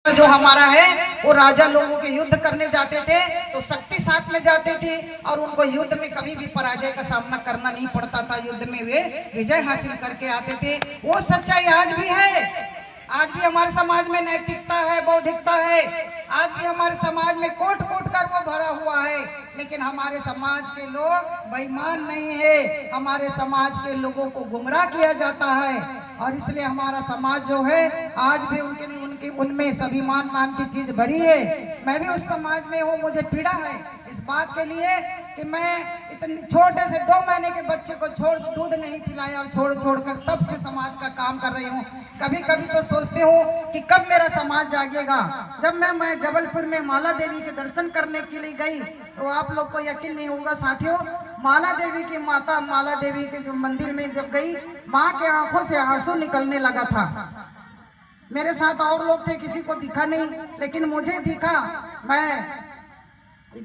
जो हमारा है वो राजा लोगों के युद्ध करने जाते थे तो शक्ति साथ में जाती थी और उनको युद्ध में कभी भी पराजय का सामना करना नहीं पड़ता था। युद्ध में वे विजय हासिल करके आते थे। वो सच्चाई आज भी है। आज भी हमारे समाज में नैतिकता है, बौद्धिकता है। आज भी हमारे समाज में कोट कोट कर वो भरा हुआ है। लेकिन हमारे समाज के लोग बेईमान नहीं है। हमारे समाज के लोगों को गुमराह किया जाता है और इसलिए हमारा समाज जो है आज भी उनमें स्वाभिमान नाम की चीज भरी है। मैं भी उस समाज में हूँ। मुझे पीड़ा है इस बात के लिए कि मैं इतने छोटे से 2 महीने के बच्चे को दूध नहीं पिलाया और छोड़ कर तब से समाज का काम कर रही हूँ। कभी कभी तो सोचती हूँ कि कब मेरा समाज जागेगा। जब मैं जबलपुर में माला देवी के दर्शन करने के लिए गई तो आप लोग को यकीन नहीं होगा साथियों, माला देवी की माता माला देवी के जो मंदिर में जब गई, माँ के आंखों से आंसू निकलने लगा था। मेरे साथ और लोग थे, किसी को दिखा नहीं, लेकिन मुझे दिखा। मैं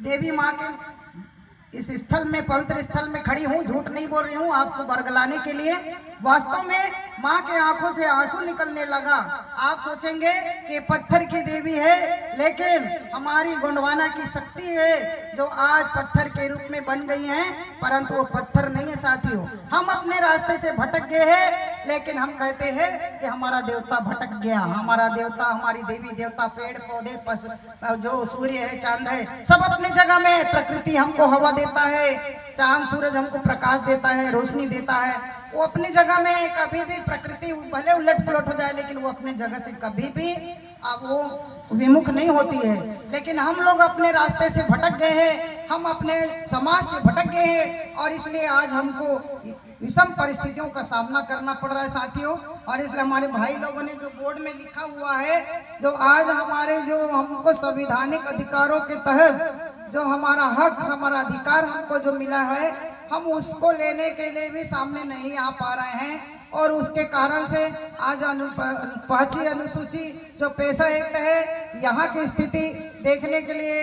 देवी माँ के इस स्थल में, पवित्र स्थल में खड़ी हूँ। झूठ नहीं बोल रही हूँ आपको बरगलाने के लिए। वास्तव में माँ के आंखों से आंसू निकलने लगा। आप सोचेंगे कि पत्थर की देवी है, लेकिन हमारी गोंडवाना की शक्ति है जो आज पत्थर के रूप में बन गई है, परंतु वो पत्थर नहीं है साथियों। हम अपने रास्ते से भटक गए हैं, लेकिन हम कहते हैं कि हमारा देवता भटक गया। हमारा देवता, हमारी देवी देवता, पेड़ पौधे, पशु, जो सूर्य है, चांद है, सब अपनी जगह में। प्रकृति हमको हवा देता है, चांद सूरज हमको प्रकाश देता है, रोशनी देता है। वो अपनी जगह में कभी भी, प्रकृति भले उलट पुलट हो जाए, लेकिन वो अपनी जगह से कभी भी वो विमुख नहीं होती है। लेकिन हम लोग अपने रास्ते से भटक गए हैं, हम अपने समाज से भटक गए हैं और इसलिए आज हमको विषम परिस्थितियों का सामना करना पड़ रहा है साथियों। और इसलिए हमारे भाई लोगों ने जो बोर्ड में लिखा हुआ है, जो आज हमारे जो हमको संवैधानिक अधिकारों के तहत जो हमारा हक, हमारा अधिकार हमको जो मिला है, हम उसको लेने के लिए भी सामने नहीं आ पा रहे हैं। और उसके कारण से आज 5वीं अनुसूची जो पेशा एक्ट है, यहाँ की स्थिति देखने के लिए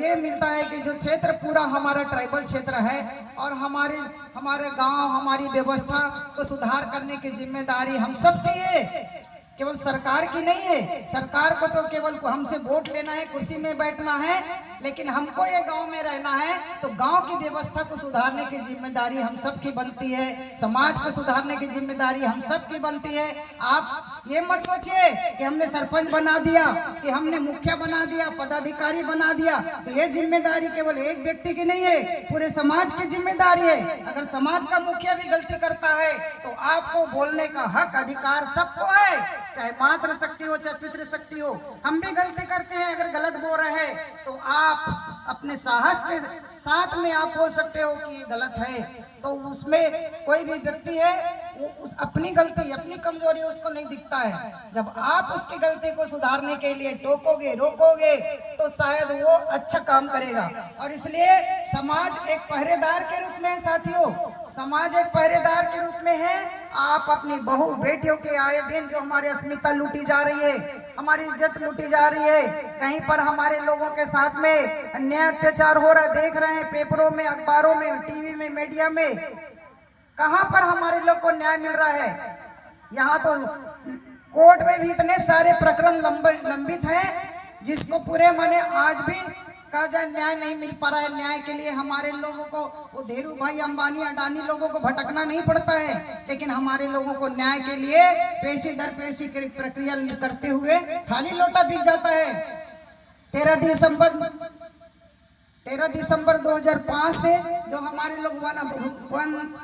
ये मिलता है कि जो क्षेत्र पूरा हमारा ट्राइबल क्षेत्र है और हमारे गांव, हमारी व्यवस्था को सुधार करने की जिम्मेदारी हम सबकी है, केवल सरकार की नहीं है। सरकार को तो केवल हमसे वोट लेना है, कुर्सी में बैठना है, लेकिन हमको ये गांव में रहना है तो गांव की व्यवस्था को सुधारने की जिम्मेदारी हम सबकी बनती है। समाज को सुधारने की जिम्मेदारी हम सबकी बनती है। आप ये मत सोचिए कि हमने सरपंच बना दिया, कि हमने मुखिया बना दिया, पदाधिकारी बना दिया, तो ये जिम्मेदारी केवल एक व्यक्ति की नहीं है, पूरे समाज की जिम्मेदारी है। अगर समाज का मुखिया भी गलती करता है तो आपको बोलने का हक, अधिकार सबको है, चाहे मातृ शक्ति हो चाहे पितृ शक्ति हो। हम भी गलती करते हैं, अगर गलत बोल रहे हैं तो आप अपने साहस के साथ में आप बोल सकते हो कि ये गलत है। तो उसमें कोई भी व्यक्ति है, वो अपनी गलती, अपनी कमजोरी उसको नहीं दिखता है। जब आप उसकी गलती को सुधारने के लिए टोकोगे, रोकोगे, तो शायद वो अच्छा काम करेगा। और इसलिए समाज एक पहरेदार के रूप में, साथियों, समाज एक पहरेदार के रूप में है। आप अपनी बहू बेटियों के आए दिन जो हमारी अस्मिता लूटी जा रही है, हमारी इज्जत लूटी जा रही है, कहीं पर हमारे लोगों के साथ में अन्याय अत्याचार हो रहा है, देख रहे हैं पेपरों में, अखबारों में, टीवी में, मीडिया में। कहां पर हमारे लोग को न्याय मिल रहा है? यहाँ तो कोर्ट में भी इतने सारे प्रकरण लंबित हैं जिसको पूरे माने आज भी कहा जाए न्याय नहीं मिल पा रहा है। न्याय के लिए हमारे लोगों को, वो धीरू भाई अंबानी, अडानी लोगों को भटकना नहीं पड़ता है, लेकिन हमारे लोगों को न्याय के लिए पेशी दर पेशी की प्रक्रिया करते हुए खाली लोटा बिक जाता है। 13 दिसंबर 2005 से जो हमारे लोग वन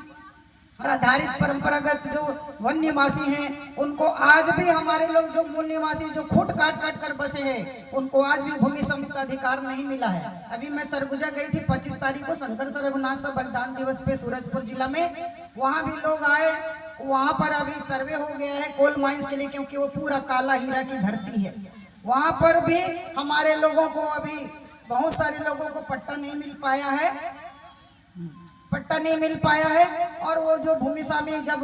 आधारित परंपरागत जो वन निवासी हैं, उनको आज भी हमारे लोग जो मूल निवासी जो खूट काट काट कर बसे हैं, उनको आज भी भूमि संबंधित अधिकार नहीं मिला है। अभी मैं सरगुजा गई थी 25 तारीख को शंकर सर रघुनाथ साहब बलिदान दिवस पे सूरजपुर जिला में। वहाँ भी लोग आए, वहाँ पर अभी सर्वे हो गया है कोल माइंस के लिए, क्योंकि वो पूरा काला हीरा की धरती है। वहाँ पर भी हमारे लोगों को, अभी बहुत सारे लोगों को पट्टा नहीं मिल पाया है। और वो जो भूमि स्वामी, जब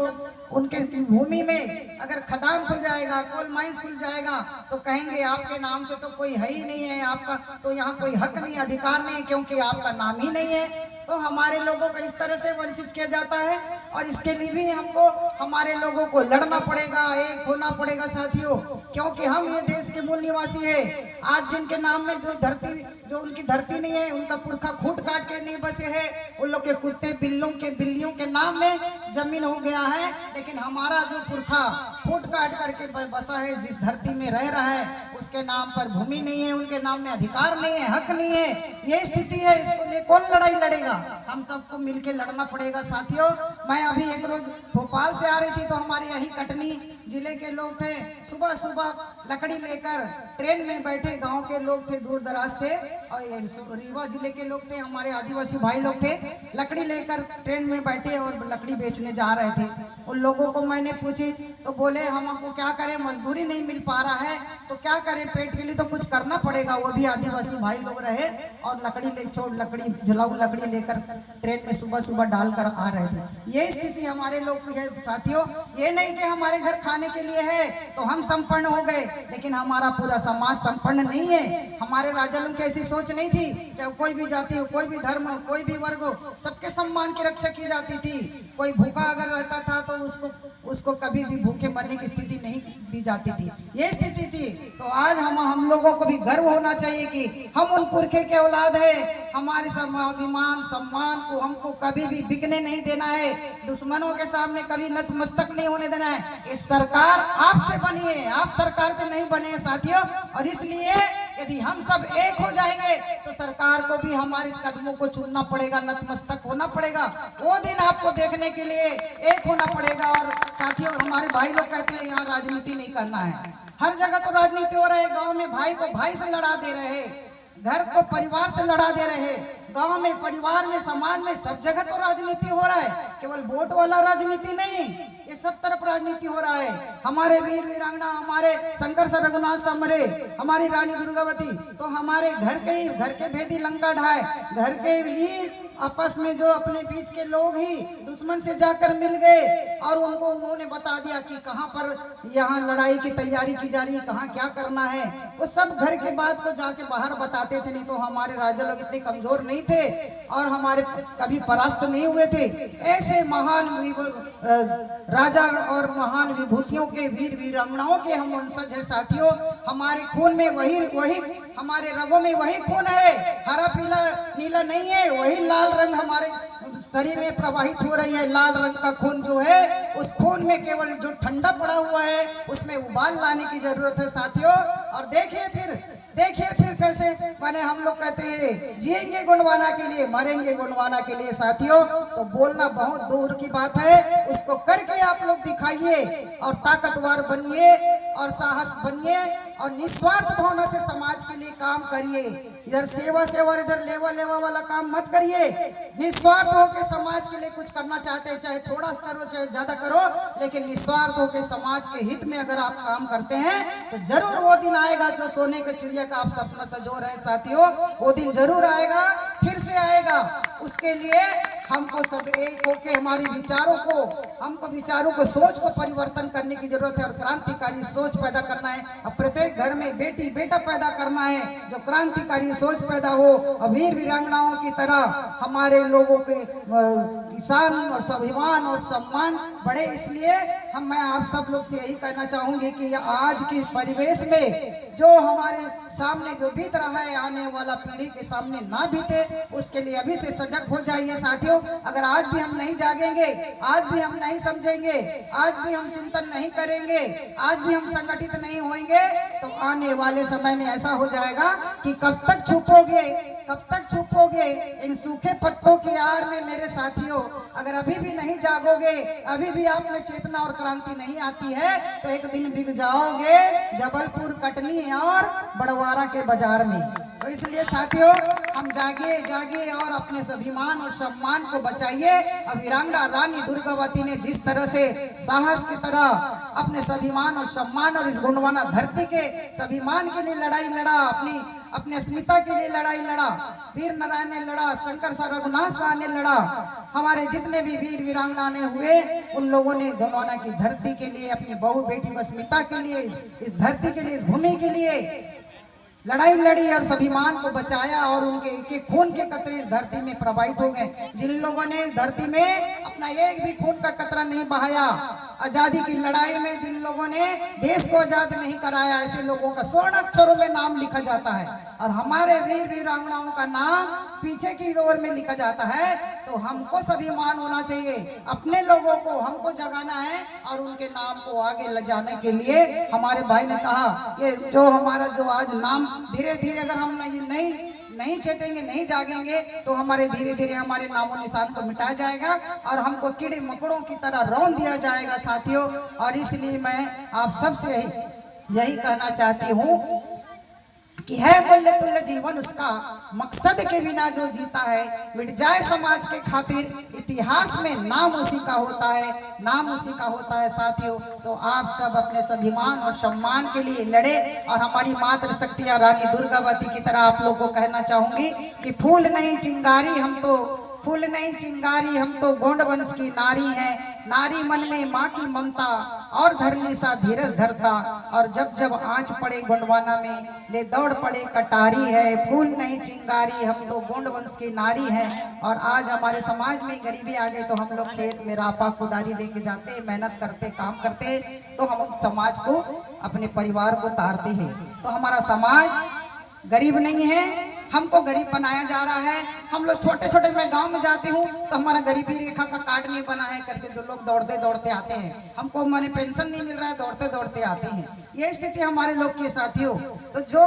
उनके भूमि में अगर खदान खुल जाएगा, कोल माइंस खुल जाएगा, तो कहेंगे आपके नाम से तो कोई है ही नहीं है, आपका तो यहाँ कोई हक नहीं, अधिकार नहीं, क्योंकि आपका नाम ही नहीं है। तो हमारे लोगों को इस तरह से वंचित किया जाता है। और इसके लिए भी हमको हमारे लोगों को लड़ना पड़ेगा, एक होना पड़ेगा साथियों, क्योंकि हम ये देश के मूल निवासी है। आज जिनके नाम में जो उनकी धरती नहीं है, उनका पुरखा खूट काट के नहीं बसे है, उन लोग के कुत्ते बिल्लियों के नाम में जमीन हो गया है। लेकिन हमारा जो पुरखा खूट काट करके बसा है, जिस धरती में रह रहा है, उसके नाम पर भूमि नहीं है, उनके नाम में अधिकार नहीं है, हक नहीं है। ये स्थिति है, इसको लिए कौन लड़ाई लड़ेगा? हम सबको मिलके लड़ना पड़ेगा साथियों। मैं अभी एक रोज भोपाल से आ रही थी, तो हमारे यही कटनी जिले के लोग थे, सुबह सुबह लकड़ी लेकर ट्रेन में बैठे, गांव के लोग थे दूर दराज से, और रीवा जिले के लोग थे, हमारे आदिवासी भाई लोग थे, लकड़ी लेकर ट्रेन में बैठे और लकड़ी बेचने जा रहे थे। उन लोगों को मैंने पूछी तो बोले हमको क्या करें, मजदूरी नहीं मिल पा रहा है, तो क्या करें, पेट के लिए तो कुछ करना पड़ेगा। वो भी आदिवासी भाई लोग रहे और लकड़ी जलाऊ लकड़ी लेकर ट्रेन में सुबह सुबह डालकर आ रहे थे। ये स्थिति हमारे लोग की है साथियों। ये नहीं कि हमारे घर खाने के लिए है तो हम संपन्न हो गए, लेकिन हमारा पूरा समाज संपन्न नहीं है। हमारे राजा लोग की ऐसी सोच नहीं थी, चाहे कोई भी जाति हो, कोई भी धर्म हो, कोई भी वर्ग हो, सबके सम्मान की रक्षा की जाती थी। कोई भूखा अगर रहता था तो उसको कभी भी भूखे मरने की स्थिति नहीं दी जाती थी। ये स्थिति थी। तो आज हम लोगों को भी गर्व होना चाहिए कि हम उन पुरखे के औलाद है। हमारे स्वाभिमान सम्मान को हमको कभी भी बिकने नहीं देना है, दुश्मनों के सामने कभी नतमस्तक नहीं होने देना है। इस सरकार आपसे बनी है, आप सरकार से नहीं बने हैं साथियों। और इसलिए यदि हम सब एक हो जाएंगे तो सरकार को भी हमारे कदमों को चुनना पड़ेगा, नतमस्तक होना पड़ेगा। वो दिन आपको देखने के लिए एक होना पड़ेगा। और साथियों, हमारे भाई लोग कहते हैं यहाँ राजनीति नहीं करना है। हर जगह तो राजनीति हो रहा है। गांव में भाई को भाई से लड़ा दे रहे हैं, घर को परिवार से लड़ा दे रहे हैं, गांव में, परिवार में, समाज में, सब जगह तो राजनीति हो रहा है। केवल वोट वाला राजनीति नहीं, ये सब तरफ राजनीति हो रहा है। हमारे वीर वीरांगना, हमारे शंकर सर रघुनाथ समरे, हमारी रानी दुर्गावती, तो हमारे घर के भेदी लंका ढाए, घर के ही आपस में जो अपने बीच के लोग ही दुश्मन से जाकर मिल गए और उन्होंने बता दिया कि कहां पर यहाँ लड़ाई की तैयारी की जा रही है, कहां क्या करना है। वो सब घर के बात को जाके बाहर बताते थे। नहीं तो हमारे राजा लोग इतने कमजोर नहीं थे और हमारे कभी परास्त नहीं हुए थे। ऐसे महान राजा और महान विभूतियों के, वीर वीरांगनाओं के हम वंशज है साथियों। हमारे खून में वही हमारे रगों में वही खून है, हरा पीला नीला नहीं है, वही लाल रंग हमारे शरीर में प्रवाहित हो रही है। लाल रंग का खून जो है, उस खून में केवल जो ठंडा पड़ा हुआ है उसमें उबाल लाने की जरूरत है साथियों। और देखिए फिर कैसे माने हम लोग कहते हैं जिएंगे गुणवाना के लिए, मरेंगे गुणवाना के लिए साथियों। तो बोलना बहुत दूर की बात है, उसको करके आप लोग दिखाइए और ताकतवर बनिए और साहस बनिए और निस्वार्थ भावना से समाज के लिए काम करिए। इधर सेवा इधर लेवा वाला काम मत करिए। निस्वार्थ होकर समाज के लिए कुछ करना चाहते हैं, चाहे थोड़ा करो चाहे ज्यादा करो, लेकिन निस्वार्थ होकर समाज के हित में अगर आप काम करते हैं तो जरूर वो दिन आएगा जो सोने के चिड़िया का आप सपना सजो रहे साथियों। वो दिन जरूर आएगा, फिर से आएगा। उसके लिए हमको सब एक होके हमारे विचारों को सोच को परिवर्तन करने की जरूरत है और क्रांतिकारी सोच पैदा करना है। अब प्रत्येक घर में बेटी बेटा पैदा करना है जो क्रांतिकारी सोच पैदा हो। वीर वीरांगनाओं की तरह हमारे लोगों के किसान और स्वाभिमान और सम्मान बढ़े। इसलिए मैं आप सब लोग से यही कहना चाहूंगी कि आज के परिवेश में जो हमारे सामने जो बीत रहा है, आने वाला पीढ़ी के सामने ना बीते, उसके लिए अभी से सजग हो जाइए साथियों। अगर आज भी हम नहीं जागेंगे, आज भी हम नहीं समझेंगे, आज भी हम चिंतन नहीं करेंगे, आज भी हम संगठित नहीं होंगे, तो आने वाले समय में ऐसा हो जाएगा कि कब तक छुपोगे इन सूखे पत्तों की आड़ में मेरे साथियों। अगर अभी भी नहीं जागोगे, अभी भी आप में चेतना और क्रांति नहीं आती है, तो एक दिन बिक जाओगे जबलपुर, कटनी और बड़वारा के बाजार में। तो इसलिए साथियों, हम जागिए और अपने स्वाभिमान और सम्मान को बचाइए। अब वीरांगना रानी दुर्गावती ने जिस तरह से साहस की तरह अपने स्वाभिमान और सम्मान और इस गुणवाना धरती के स्वाभिमान के लिए लड़ाई लड़ा, अपने अस्मिता के लिए लड़ाई लड़ा, वीर नारायण ने लड़ा, शंकर सर रघुनाथ साहब ने लड़ा, हमारे जितने भी वीर वीरांगना ने हुए, उन लोगों ने गुणवाना की धरती के लिए, अपनी बहू बेटी की अस्मिता के लिए, इस धरती के लिए, इस भूमि के लिए लड़ाई लड़ी और स्वाभिमान को बचाया और उनके एक एक खून के कतरे इस धरती में प्रवाहित हो गए। जिन लोगों ने इस धरती में अपना एक भी खून का कतरा नहीं बहाया, आजादी की लड़ाई में जिन लोगों ने देश को आजाद नहीं कराया, ऐसे लोगों का स्वर्ण अक्षरों में नाम लिखा जाता है और हमारे वीर वीरांगनाओं का नाम पीछे की ओर में लिखा जाता है। तो हमको स्वाभिमान होना चाहिए, अपने लोगों को हमको जगाना है और उनके नाम को आगे ले जाने के लिए हमारे भाई ने कहा ये जो हमारा जो आज नाम धीरे धीरे अगर हम नहीं चेतेंगे, नहीं जागेंगे तो हमारे धीरे धीरे हमारे नामों निशान को मिटाया जाएगा और हमको कीड़े मकोड़ों की तरह रौंद दिया जाएगा साथियों। और इसलिए मैं आप सबसे यही कहना चाहती हूँ कि है मूल्य तुल्य जीवन उसका, मकसद के बिना जो जीता है मिट जाए समाज के खातिर, इतिहास में नाम उसी का होता है, नाम उसी का होता है साथियों। तो आप सब अपने स्वाभिमान और सम्मान के लिए लड़े और हमारी मातृ शक्तियां रानी दुर्गावती की तरह आप लोगों को कहना चाहूंगी कि फूल नहीं चिंगारी हम तो, फूल नहीं चिंगारी हम तो गोंड वंश की नारी है, नारी मन में माँ की ममता और धरनी सा धीरज धरता, और जब जब आंच पड़े गोंडवाना में ले दौड़ पड़े कटारी है, फूल नहीं चिंगारी हम तो गोंड वंश की नारी है। और आज हमारे समाज में गरीबी आ गई तो हम लोग खेत में रापा कुदारी लेके जाते, मेहनत करते, काम करते, तो हम समाज को, अपने परिवार को तारते हैं। तो हमारा समाज गरीब नहीं है, हमको गरीब बनाया जा रहा है। हम लोग छोटे छोटे, मैं गांव में जाती हूँ तो हमारा गरीबी रेखा का कार्ड नहीं बना है करके जो लोग दौड़ते दौड़ते आते हैं, हमको माने पेंशन नहीं मिल रहा है, दौड़ते दौड़ते आते हैं। ये स्थिति हमारे लोग की साथियों। तो जो